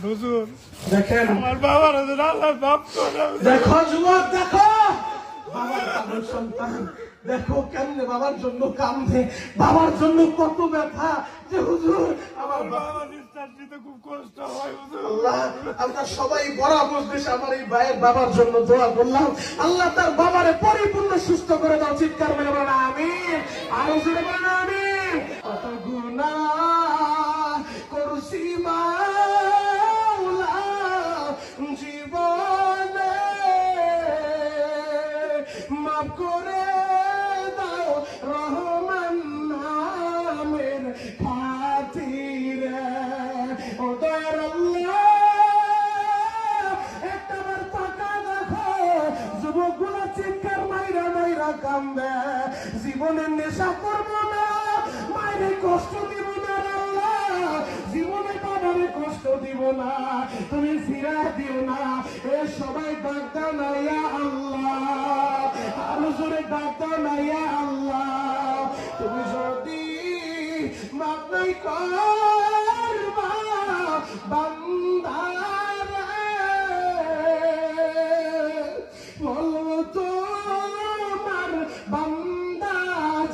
হুজুর দেখেন আমার বাবার আল্লাহ মাফ করে দেখো যুবক, দেখো বাবার পাগল সন্তান, দেখো কেমনে বাবার জন্য কান্দে, বাবার জন্য কত ব্যথা। যে হুজুর আমার বাবা নিঃশ্বাস নিতে খুব কষ্ট হয় হুজুর। আল্লাহ, আমরা সবাই বরাবর দেশে আমার এই ভাইয়ের বাবার জন্য দোয়া করলাম, আল্লাহ তার বাবারে পরিপূর্ণ সুস্থ করে দাও। চিৎকার মেরে বলেন আমিন, আরো জোরে বলেন আমিন। কত গুনাহ করছি মাওলা জীবনে, মাফ করে দাও রহমান নামের খাতিরে। ও দয়ার আল্লাহ, একটাবার তাকা দেখো, যুবকগুলো চিৎকার মাইরা মাইরা কান্দে। জীবনের নেশা করবো না, মায়ের কষ্ট দিব না আল্লাহ, জীবনে বাবারে কষ্ট দিব না, তুমি ফিরা দিও না। এ সবাই ডাক দাও না ইয়া আল্লাহ, আরো জোরে ডাক দাও না ইয়া আল্লাহ। তুমি যদি মাফ নাই করবা বান্দারে, বলবো তোমার বান্দা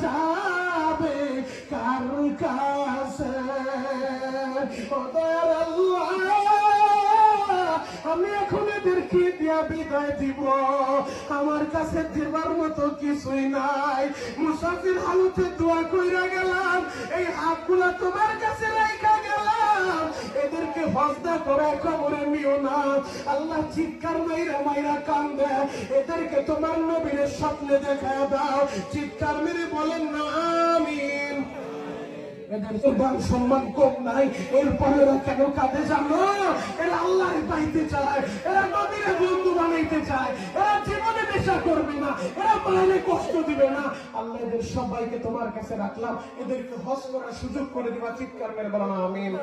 যাবে কার কাছে। ও দয়ার আল্লাহ, আমি এখন এদেরকে দিয়া বিদায় দিব, আমার কাছে দিবার মতো কিছুই নাই। মুসাফির হালতে দোয়া কইরা গেলাম, এই হাতগুলা তোমার কাছে রাইখা গেলাম, এদেরকে হজদা করে কবরে নিও না। আল্লাহ চিৎকার মাইরা মাইরা কান্দে, এদেরকে তোমার নবীর স্বপ্নে দেখা দাও। চিৎকার মেরে বলেন না আমিন। এদের তো দাম সম্মান কম নাই, এরপরে এরা কেন কাঁদে জানো? এরা আল্লাহরে পাইতে চায়, এরা নবীরে বন্ধু বানাইতে চায়, এরা জীবনে নেশা করবে না, এরা মায়ের কষ্ট দিবে না। আল্লাহ এদের সবাইকে তোমার কাছে রাখলাম, এদেরকে হজ করার সুযোগ করে দিবা। চিৎকার মেরে বলেন আমিন।